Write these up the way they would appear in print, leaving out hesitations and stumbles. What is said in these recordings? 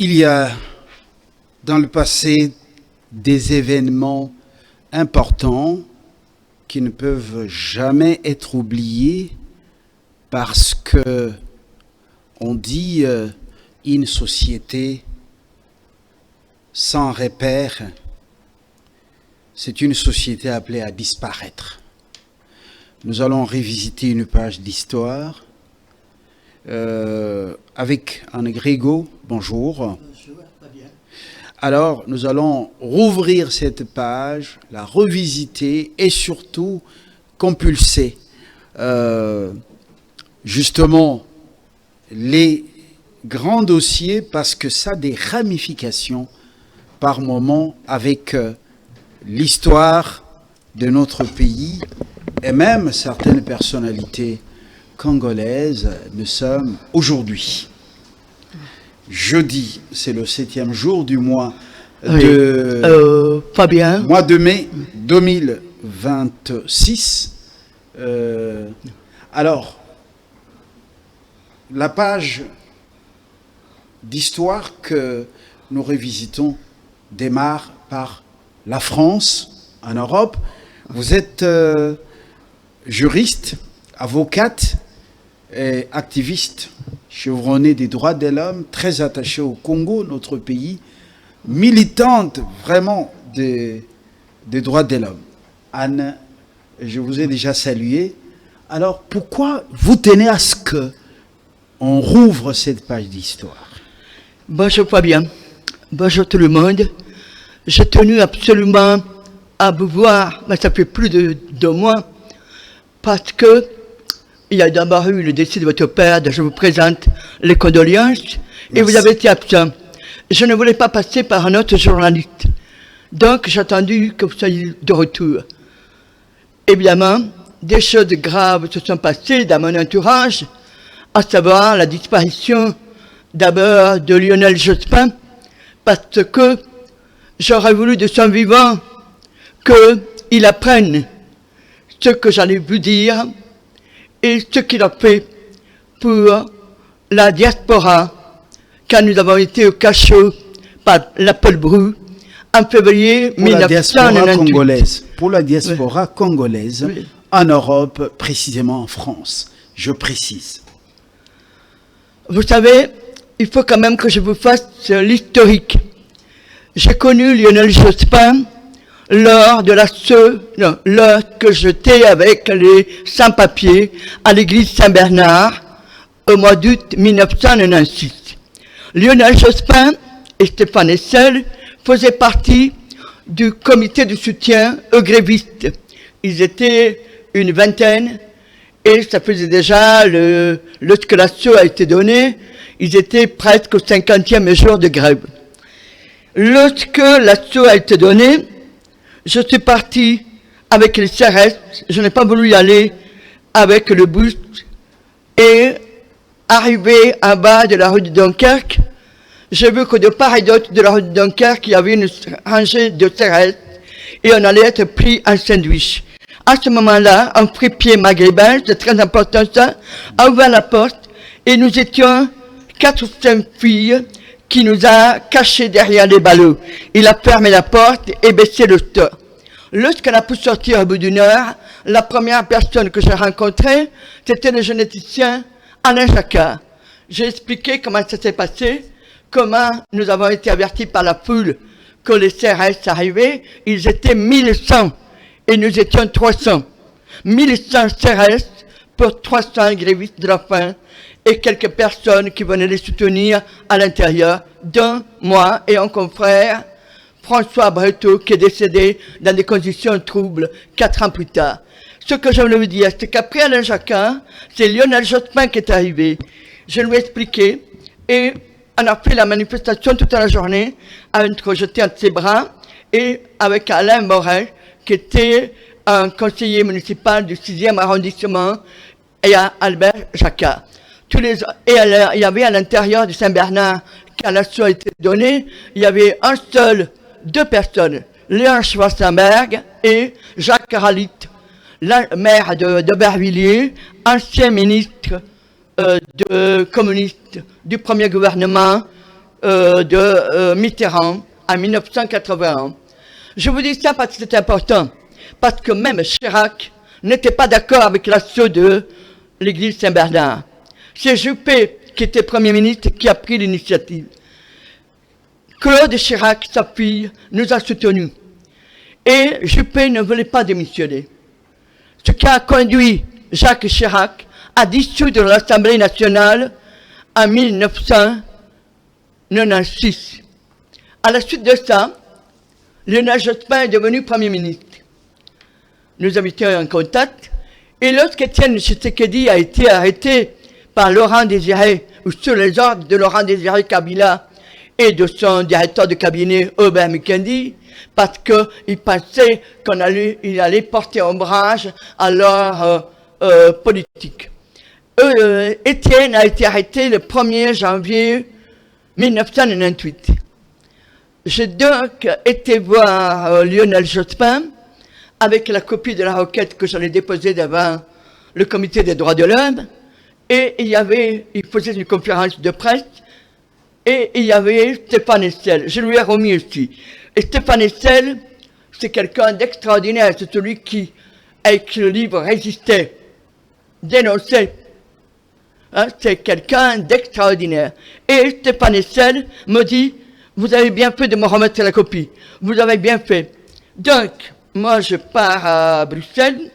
Il y a dans le passé des événements importants qui ne peuvent jamais être oubliés parce que on dit une société sans repère, c'est une société appelée à disparaître. Nous allons revisiter une page d'histoire avec Anne Grégo. Bonjour. Bonjour, très bien. Alors, nous allons rouvrir cette page, la revisiter et surtout compulser justement les grands dossiers parce que ça a des ramifications par moment avec l'histoire de notre pays et même certaines personnalités congolaises. Nous sommes aujourd'hui jeudi, c'est le 7e jour du mois Fabien. Mois de mai 2026. Alors, la page d'histoire que nous revisitons démarre par la France en Europe. Vous êtes juriste, avocate et activiste chevronnée des droits de l'homme, très attachée au Congo, notre pays, militante vraiment des droits de l'homme. Anne, je vous ai déjà salué. Alors, pourquoi vous tenez à ce qu'on rouvre cette page d'histoire? Bonjour Fabien. Bonjour tout le monde. J'ai tenu absolument à vous voir, mais ça fait plus de 2 mois, parce que il y a d'abord eu le décès de votre père, dont je vous présente les condoléances, et vous avez été absent. Je ne voulais pas passer par un autre journaliste, donc j'ai attendu que vous soyez de retour. Évidemment, des choses graves se sont passées dans mon entourage, à savoir la disparition d'abord de Lionel Jospin, parce que j'aurais voulu de son vivant qu'il apprenne ce que j'allais vous dire et ce qu'il a fait pour la diaspora quand nous avons été au cachot par la Paul Bru en février 1998. Pour la diaspora congolaise, Oui. En Europe, précisément en France, je précise. Vous savez, il faut quand même que je vous fasse l'historique. J'ai connu Lionel Jospin lors que j'étais avec les sans-papiers à l'église Saint-Bernard au mois d'août 1996. Lionel Jospin et Stéphane Essel faisaient partie du comité de soutien aux grévistes. Ils étaient une vingtaine et ça faisait déjà, lorsque l'assaut a été donné, ils étaient presque au 50e jour de grève. Lorsque l'assaut a été donné, je suis parti avec les CRS, je n'ai pas voulu y aller avec le bus, et arrivé en bas de la rue de Dunkerque, j'ai vu que de part et d'autre de la rue de Dunkerque, il y avait une rangée de CRS, et on allait être pris en sandwich. À ce moment-là, un fripier maghrébin, c'est très important ça, a ouvert la porte, et nous étions 4 ou 5 filles qui nous a cachés derrière les ballots. Il a fermé la porte et baissé le store. Lorsqu'on a pu sortir au bout d'1 heure, la première personne que j'ai rencontrée, c'était le généticien Alain Jacquard. J'ai expliqué comment ça s'est passé, comment nous avons été avertis par la foule que les CRS arrivaient. Ils étaient 1100 et nous étions 300. 1100 CRS pour 300 grévistes de la faim et quelques personnes qui venaient les soutenir à l'intérieur, dont moi et un confrère, François Breteau, qui est décédé dans des conditions troubles 4 ans plus tard. Ce que je voulais vous dire, c'est qu'après Alain Jacquard, c'est Lionel Jospin qui est arrivé. Je lui ai expliqué, et on a fait la manifestation toute la journée, entre j'étais entre ses bras, et avec Alain Morel, qui était un conseiller municipal du 6e arrondissement, et à Albert Jacquard. Il y avait à l'intérieur du Saint-Bernard, quand l'assaut a été donné, il y avait 2 personnes, Léon Schwarzenberg et Jacques Caralit, maire de Bervilliers, ancien ministre communiste du premier gouvernement, de Mitterrand en 1981. Je vous dis ça parce que c'est important, parce que même Chirac n'était pas d'accord avec l'assaut de l'église Saint-Bernard. C'est Juppé, qui était Premier ministre, qui a pris l'initiative. Claude Chirac, sa fille, nous a soutenus. Et Juppé ne voulait pas démissionner. Ce qui a conduit Jacques Chirac à dissoudre l'Assemblée nationale en 1996. À la suite de ça, Lionel Jospin est devenu Premier ministre. Nous avions été en contact. Et lorsqu'Étienne Tshisekedi a été arrêté par Laurent Désiré, ou sous les ordres de Laurent Désiré Kabila et de son directeur de cabinet, Aubin Mukendi, parce qu'il pensait qu'il allait porter ombrage à leur politique. Étienne a été arrêté le 1er janvier 1998. J'ai donc été voir Lionel Jospin avec la copie de la requête que j'allais déposer devant le comité des droits de l'homme, et il faisait une conférence de presse, et il y avait Stéphane Hessel. Je lui ai remis aussi. Et Stéphane Hessel, c'est quelqu'un d'extraordinaire, c'est celui qui a écrit le livre Résister, dénoncer. Hein, c'est quelqu'un d'extraordinaire. Et Stéphane Hessel me dit, vous avez bien fait de me remettre la copie. Vous avez bien fait. Donc, moi, je pars à Bruxelles.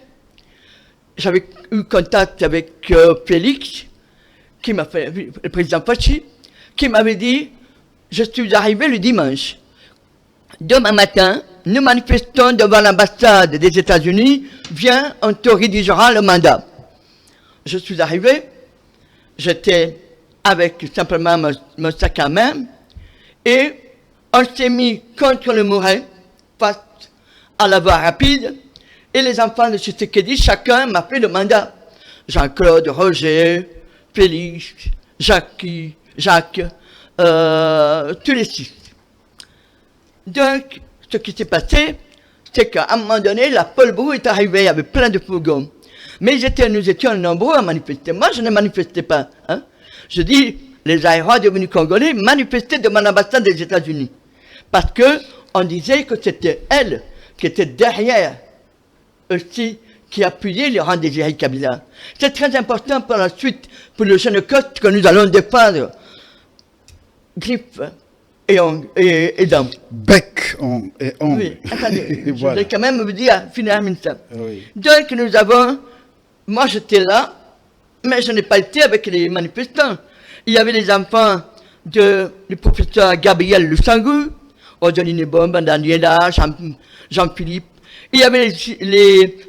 J'avais eu contact avec Félix, qui m'a fait, le président Fachi, qui m'avait dit, je suis arrivé le dimanche. Demain matin, nous manifestons devant l'ambassade des États-Unis. Viens, on te rédigera le mandat. Je suis arrivé. J'étais avec simplement mon sac à main. Et on s'est mis contre le muret, face à la voie rapide, et les enfants de Tshisekedi, chacun m'a fait le mandat. Jean-Claude, Roger, Félix, Jacques, tous les 6. Donc, ce qui s'est passé, c'est qu'à un moment donné, la Paul Brou est arrivée, il y avait plein de fourgons. Mais nous étions nombreux à manifester. Moi, je ne manifestais pas. Hein. Je dis, les aéroports devenus congolais manifestaient devant l'ambassade des États-Unis. Parce que on disait que c'était elle qui était derrière aussi, qui appuyait Laurent Désiré Kabila. C'est très important pour la suite, pour le jeune Coste que nous allons défendre. Griffes et dents. Bec et ongles. Oui, attendez, je Voilà. voulais quand même vous dire, finalement ça. Oui. Donc moi j'étais là, mais je n'ai pas été avec les manifestants. Il y avait les enfants du professeur Gabriel Lusangou, Rosaline Bombe, Daniela, Jean-Philippe. Il y avait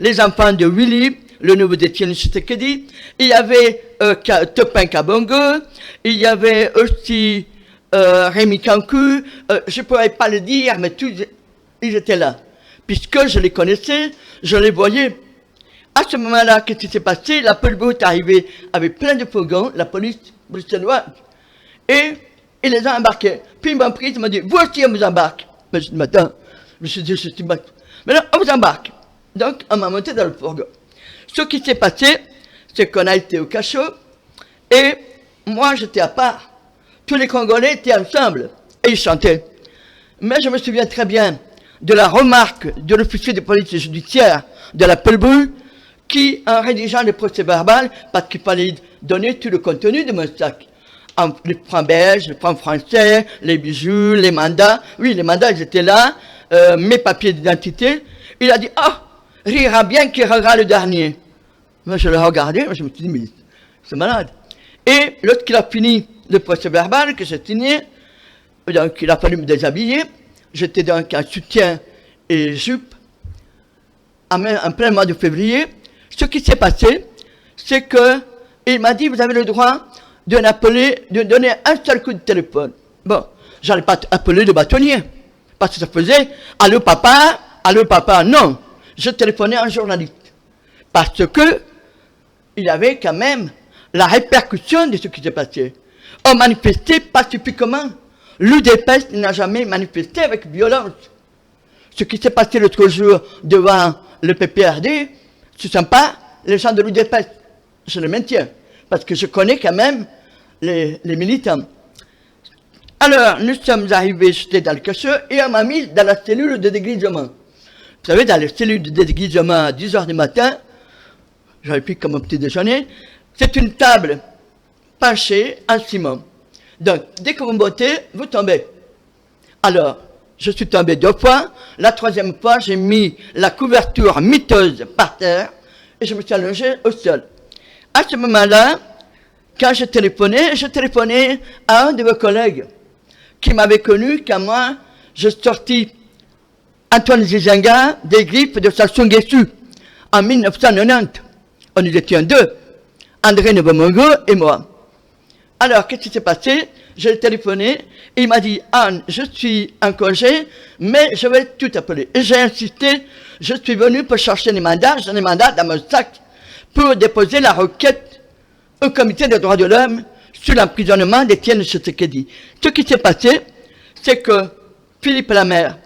les enfants de Willy, le nouveau d'Étienne Tshisekedi. Il y avait Topin Kabongo. Il y avait aussi Rémi Kankou. Je ne pourrais pas le dire, mais tous, ils étaient là. Puisque je les connaissais, je les voyais. À ce moment-là, qu'est-ce qui s'est passé? La police est arrivée avec plein de fourgons, la police bruxelloise, et ils les ont embarqués. Puis ils m'ont pris, ils m'ont dit, vous aussi on vous embarque. Mais je dis, attends, je me suis dit, je suis mal. Maintenant, on vous embarque. Donc, on m'a monté dans le fourgon. Ce qui s'est passé, c'est qu'on a été au cachot, et moi j'étais à part. Tous les Congolais étaient ensemble, et ils chantaient. Mais je me souviens très bien de la remarque de l'officier de police judiciaire de la Pelboule, qui, en rédigeant le procès verbal, parce qu'il fallait donner tout le contenu de mon sac, les francs belges, les francs français, les bijoux, les mandats, oui, les mandats, ils étaient là, mes papiers d'identité, il a dit, ah, rira bien qui rira le dernier. Moi, je l'ai regardé, je me suis dit, mais c'est malade. Et lorsqu'il a fini le procès verbal que j'ai signé, donc il a fallu me déshabiller, j'étais donc en soutien et jupe, en plein mois de février. Ce qui s'est passé, c'est que il m'a dit, vous avez le droit de donner un seul coup de téléphone. Bon, j'allais pas appeler le bâtonnier, parce que ça faisait, allô papa, non. Je téléphonais à un journaliste. Parce que, il y avait quand même la répercussion de ce qui s'est passé. On manifestait pacifiquement. L'UDPS n'a jamais manifesté avec violence. Ce qui s'est passé l'autre jour devant le PPRD, ce ne sont pas les gens de l'UDPS. Je le maintiens. Parce que je connais quand même les militants. Alors, nous sommes arrivés, j'étais dans le cachot, et on m'a mis dans la cellule de déguisement. Vous savez, dans la cellule de déguisement à 10 heures du matin, j'avais pris comme un petit déjeuner, c'est une table penchée en ciment. Donc, dès que vous montez, vous tombez. Alors, je suis tombé 2 fois. La 3e fois, j'ai mis la couverture miteuse par terre et je me suis allongé au sol. À ce moment-là, quand j'ai téléphoné à un de vos collègues qui m'avait connu quand moi, je sortis Antoine Zizenga des griffes de Sassou Nguessu en 1990. On y était 2, André Nevomongo et moi. Alors, qu'est-ce qui s'est passé? J'ai téléphoné et il m'a dit, Anne, je suis en congé, mais je vais tout appeler. Et j'ai insisté, je suis venu pour chercher les mandats, j'ai les mandats dans mon sac pour déposer la requête au comité des droits de l'homme sur l'emprisonnement d'Étienne Tshisekedi. Ce qui s'est passé, c'est que Philippe Lamère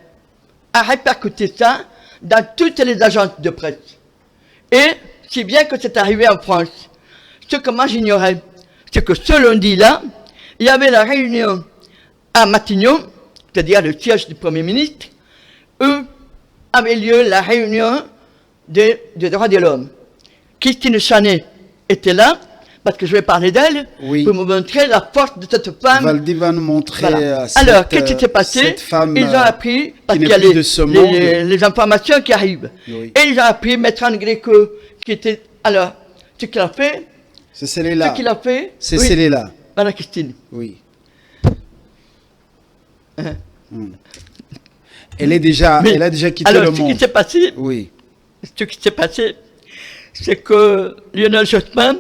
a répercuté ça dans toutes les agences de presse. Et si bien que c'est arrivé en France. Ce que moi j'ignorais, c'est que ce lundi-là, il y avait la réunion à Matignon, c'est-à-dire le siège du Premier ministre, où avait lieu la réunion des droits de l'homme. Christine Chanet était là, parce que je vais parler d'elle, oui, pour me montrer la force de cette femme. Valdi va nous montrer voilà. Alors, qu'est-ce qui s'est passé? Ils ont appris, parce qu'il y a les informations qui arrivent. Oui. Et ils ont appris Maître Gréco, qui était... Alors, ce qu'il a fait... C'est celle-là. Ce qu'il a fait... C'est oui, celle-là. Voilà, Christine. Oui. Elle a déjà quitté alors, le monde. Ce qui s'est passé... Oui. Ce qui s'est passé, c'est que Lionel Jospin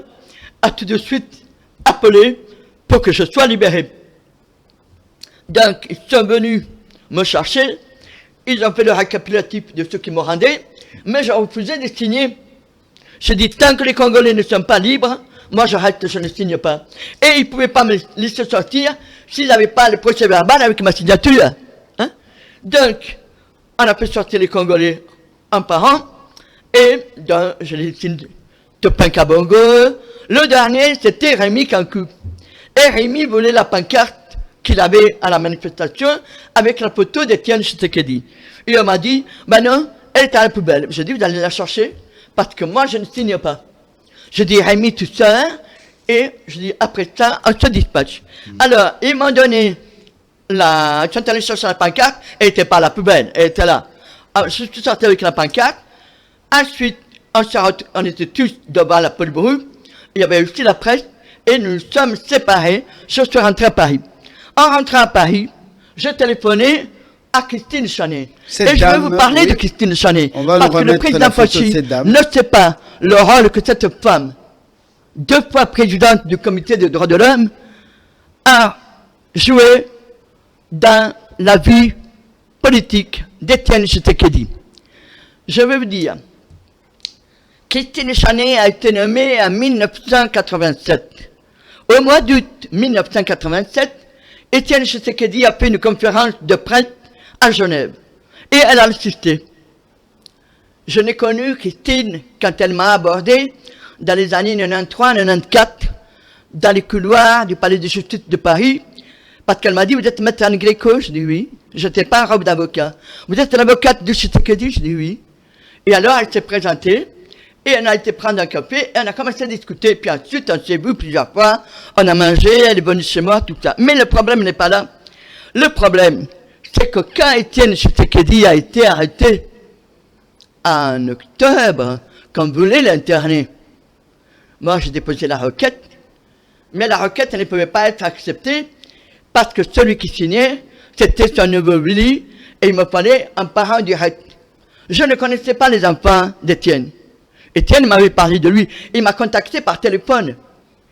a tout de suite appelé pour que je sois libéré. Donc, ils sont venus me chercher, ils ont fait le récapitulatif de ce qui me rendait, mais j'ai refusé de signer. J'ai dit, tant que les Congolais ne sont pas libres, moi je reste, je ne signe pas. Et ils ne pouvaient pas me laisser sortir s'ils n'avaient pas le procès verbal avec ma signature. Hein? Donc, on a fait sortir les Congolais un par un, et donc, je les signe Topin Kabongo. Le dernier, c'était Rémi Kankou. Et Rémi voulait la pancarte qu'il avait à la manifestation avec la photo d'Étienne Tshisekedi. Et on m'a dit, ben non, elle est à la poubelle. J'ai dit, vous allez la chercher, parce que moi, je ne signe pas. Je dis, Rémi, tout ça, et je dis, après ça, on se dispatche. Alors, ils m'ont donné ils sont allés chercher la pancarte, elle n'était pas à la poubelle, elle était là. Alors, je suis sorti avec la pancarte. Ensuite, on était tous devant la Paul-Brou. Il y avait aussi la presse, et nous nous sommes séparés. Je suis rentré à Paris. En rentrant à Paris, j'ai téléphoné à Christine Chanet. Et je vais vous parler de Christine Chanet. Parce que le président Fachi ne sait pas le rôle que cette femme, 2 fois présidente du comité des droits de l'homme, a joué dans la vie politique d'Étienne Tshisekedi. Je vais vous dire, Christine Chanet a été nommée en 1987. Au mois d'août 1987, Étienne Tshisekedi a fait une conférence de presse à Genève. Et elle a assisté. Je n'ai connu Christine quand elle m'a abordé dans les années 93-94, dans les couloirs du palais de justice de Paris, parce qu'elle m'a dit, vous êtes maître Anne Gréco? Je dis oui. Je n'étais pas en robe d'avocat. Vous êtes l'avocate de Tshisekedi? Je dis oui. Et alors, elle s'est présentée, et elle a été prendre un café, et on a commencé à discuter, puis ensuite, on s'est vu plusieurs fois, on a mangé, elle est venue chez moi, tout ça. Mais le problème n'est pas là. Le problème, c'est que quand Étienne Tshisekedi a été arrêté, en octobre, qu'on voulait l'interner, moi, j'ai déposé la requête, mais la requête, elle ne pouvait pas être acceptée, parce que celui qui signait, c'était son neveu Willy, et il me fallait un parent direct. Je ne connaissais pas les enfants d'Étienne. Étienne m'avait parlé de lui. Il m'a contacté par téléphone.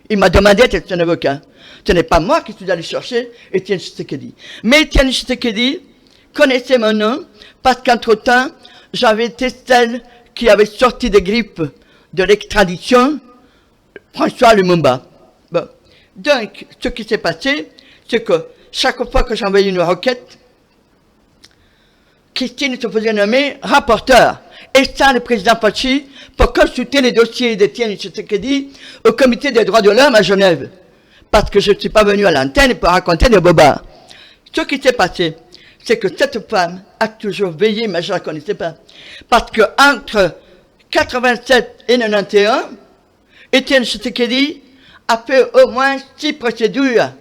Il m'a demandé d'être son avocat. Ce n'est pas moi qui suis allé chercher Étienne Tshisekedi. Mais Étienne Tshisekedi connaissait mon nom parce qu'entre-temps, j'avais été celle qui avait sorti des griffes de l'extradition François Lumumba. Bon. Donc, ce qui s'est passé, c'est que chaque fois que j'envoyais une requête, Christine se faisait nommer rapporteur. Et ça, le président Fachi, pour consulter les dossiers d'Étienne Tshisekedi au comité des droits de l'homme à Genève. Parce que je ne suis pas venu à l'antenne pour raconter des bobards. Ce qui s'est passé, c'est que cette femme a toujours veillé, mais je ne la connaissais pas. Parce que entre 87 et 91, Étienne Tshisekedi a fait au moins 6 procédures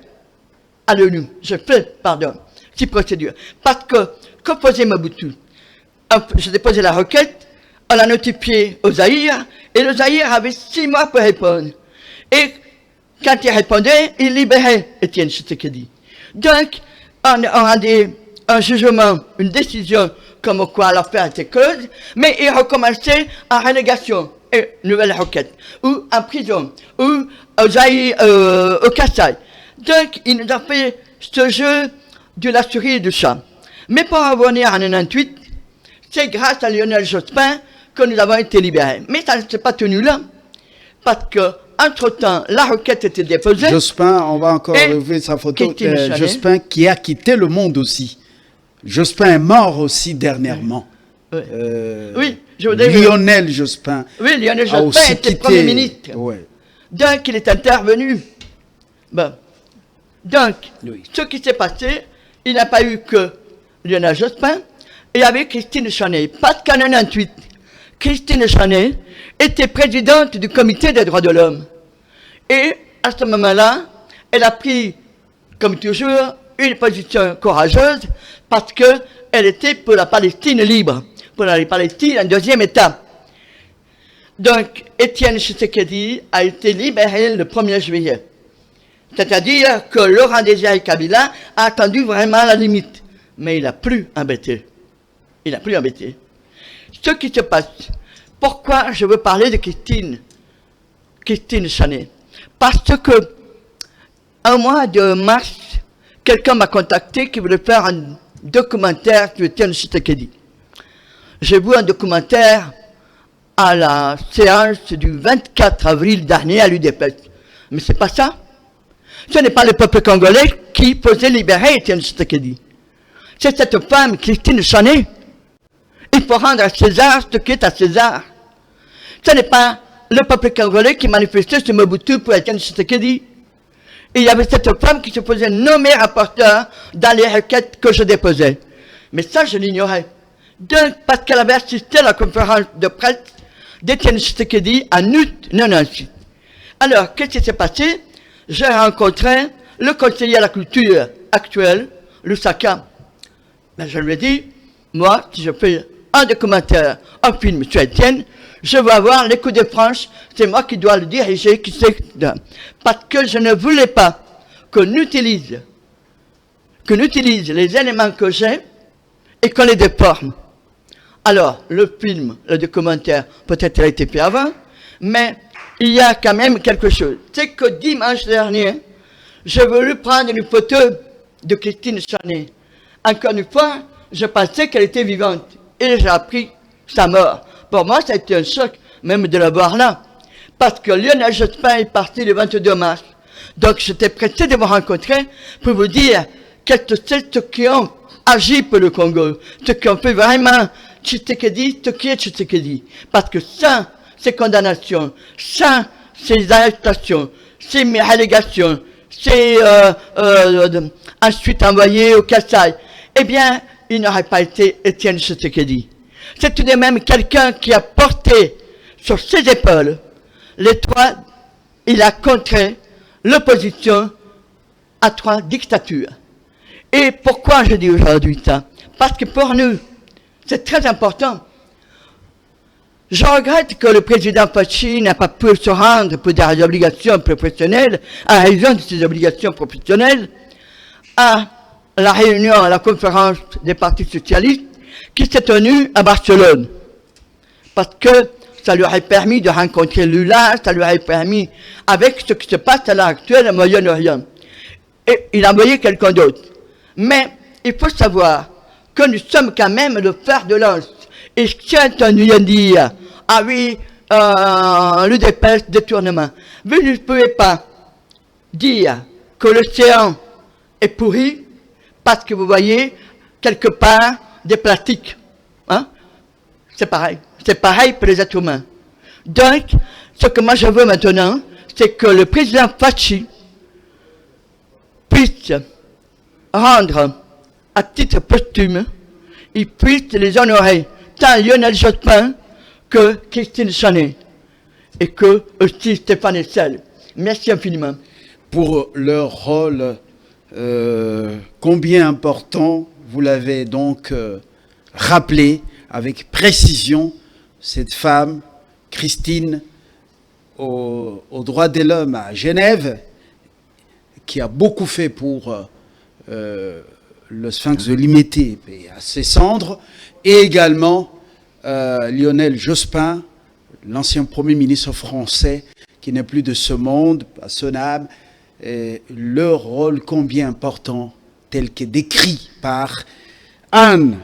à l'ONU. 6 procédures. Parce que faisait Mobutu? J'ai déposé la requête, on l'a notifié au Zaïre, et le Zaïre avait 6 mois pour répondre. Et quand il répondait, il libérait Étienne Tshisekedi. Donc, on rendait un jugement, une décision comme quoi l'affaire était close, mais il recommençait en relégation, et nouvelle requête, ou en prison, ou au Kassai. Donc, il nous a fait ce jeu de la souris et du chat. Mais pour revenir en 98, c'est grâce à Lionel Jospin que nous avons été libérés. Mais ça ne s'est pas tenu là, parce que entre-temps, la requête était déposée. Jospin, on va encore relever sa photo. Jospin qui a quitté le monde aussi. Jospin est mort aussi dernièrement. Oui, oui, je voudrais Lionel Jospin. Oui, Lionel Jospin était Premier ministre. Ouais. Donc, il est intervenu. Bon. Donc, ce qui s'est passé, il n'a pas eu que Lionel Jospin, et avec Christine Chaney. Parce qu'en 1998, Christine Chaney était présidente du comité des droits de l'homme. Et à ce moment-là, elle a pris, comme toujours, une position courageuse parce qu'elle était pour la Palestine libre, pour la Palestine en deuxième État. Donc, Étienne Tshisekedi a été libéré le 1er juillet. C'est-à-dire que Laurent Désiré Kabila a attendu vraiment la limite. Mais il n'a plus embêté. Il n'a plus embêté. Ce qui se passe, pourquoi je veux parler de Christine Chaney? Parce que, au mois de mars, quelqu'un m'a contacté qui voulait faire un documentaire sur Étienne Tshisekedi. J'ai vu un documentaire à la séance du 24 avril dernier à l'UDPS. Mais c'est pas ça. Ce n'est pas le peuple congolais qui faisait libérer Étienne Tshisekedi. C'est cette femme, Christine Chaney. Il faut rendre à César ce qui est à César. Ce n'est pas le peuple congolais qui manifestait sur Mobutu pour Étienne Tshisekedi. Et il y avait cette femme qui se faisait nommer rapporteur dans les requêtes que je déposais. Mais ça, je l'ignorais. Donc, parce qu'elle avait assisté à la conférence de presse d'Étienne Tshisekedi en août 1996. Alors, qu'est-ce qui s'est passé? J'ai rencontré le conseiller à la culture actuel, Lusaka. Ben, je lui ai dit, moi, si je fais un documentaire, un film sur Étienne, je veux avoir les coups de franche, c'est moi qui dois le diriger, parce que je ne voulais pas qu'on utilise les éléments que j'ai et qu'on les déforme. Alors, le film, le documentaire, peut-être il a été fait avant, mais il y a quand même quelque chose. C'est que dimanche dernier, j'ai voulu prendre une photo de Christine Chaney. Encore une fois, je pensais qu'elle était vivante. Et j'ai appris sa mort. Pour moi, ça a été un choc, même de la voir là. Parce que Lionel Jospin est parti le 22 mars. Donc, j'étais pressé de vous rencontrer pour vous dire quels sont ceux qui ont agi pour le Congo. Ceux qui ont fait vraiment Tshisekedi, ce qui est Tshisekedi. Parce que sans ces condamnations, sans ces arrestations, ces relégations, ces ensuite envoyés au Kassai, eh bien, il n'aurait pas été Étienne Tshisekedi. C'est tout de même quelqu'un qui a porté sur ses épaules les trois, il a contré l'opposition à 3 dictatures. Et pourquoi je dis aujourd'hui ça? Parce que pour nous, c'est très important. Je regrette que le président Fachi n'a pas pu se rendre pour des obligations professionnelles, à raison de ses obligations professionnelles, à la réunion, à la conférence des partis socialistes qui s'est tenue à Barcelone. Parce que ça lui aurait permis de rencontrer Lula, ça lui aurait permis, avec ce qui se passe à l'heure actuelle au Moyen-Orient. Et il a envoyé quelqu'un d'autre. Mais il faut savoir que nous sommes quand même le fer de lance. Et quand on vient dire, ah oui, l'UDPS détournement, vous ne pouvez pas dire que l'océan est pourri parce que vous voyez quelque part des plastiques. Hein? C'est pareil. C'est pareil pour les êtres humains. Donc, ce que moi je veux maintenant, c'est que le président Fachi puisse rendre à titre posthume, il puisse les honorer, tant Lionel Jospin que Christine Chanet, et que aussi Stéphane Hessel. Merci infiniment. Pour leur rôle combien important, vous l'avez donc rappelé avec précision, cette femme, Christine, aux droits de l'homme à Genève, qui a beaucoup fait pour le Sphinx de Limété et à ses cendres, et également Lionel Jospin, l'ancien Premier ministre français, qui n'est plus de ce monde, à son âme, et leur rôle combien important, tel que décrit par Anne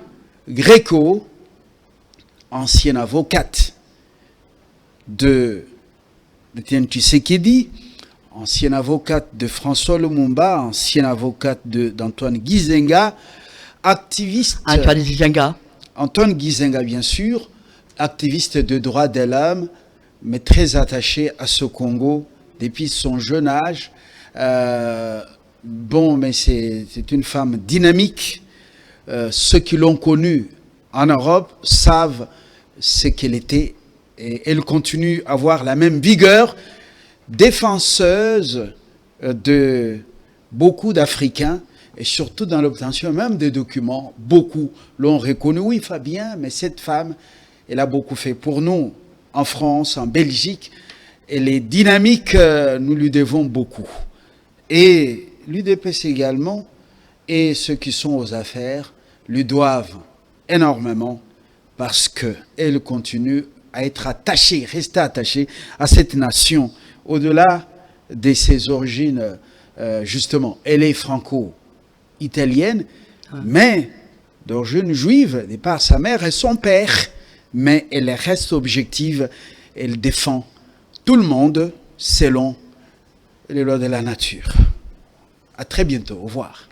Gréco, ancienne avocate de Étienne Tshisekedi, ancienne avocate de François Lumumba, ancienne avocate d'Antoine Gizenga, activiste... Antoine Gizenga. Antoine Gizenga, bien sûr, activiste de droits de l'homme, mais très attaché à ce Congo depuis son jeune âge. Mais c'est une femme dynamique. Ceux qui l'ont connue en Europe savent ce qu'elle était. Et elle continue à avoir la même vigueur, défenseuse de beaucoup d'Africains, et surtout dans l'obtention même des documents. Beaucoup l'ont reconnu. Oui, Fabien, mais cette femme, elle a beaucoup fait pour nous, en France, en Belgique. Elle est dynamique, nous lui devons beaucoup. Et l'UDPS également, et ceux qui sont aux affaires, lui doivent énormément, parce qu'elle continue à être attachée, rester attachée à cette nation, au-delà de ses origines, justement. Elle est franco-italienne, mais d'origine juive, de par sa mère et son père, mais elle reste objective, elle défend tout le monde selon les lois de la nature. À très bientôt, au revoir.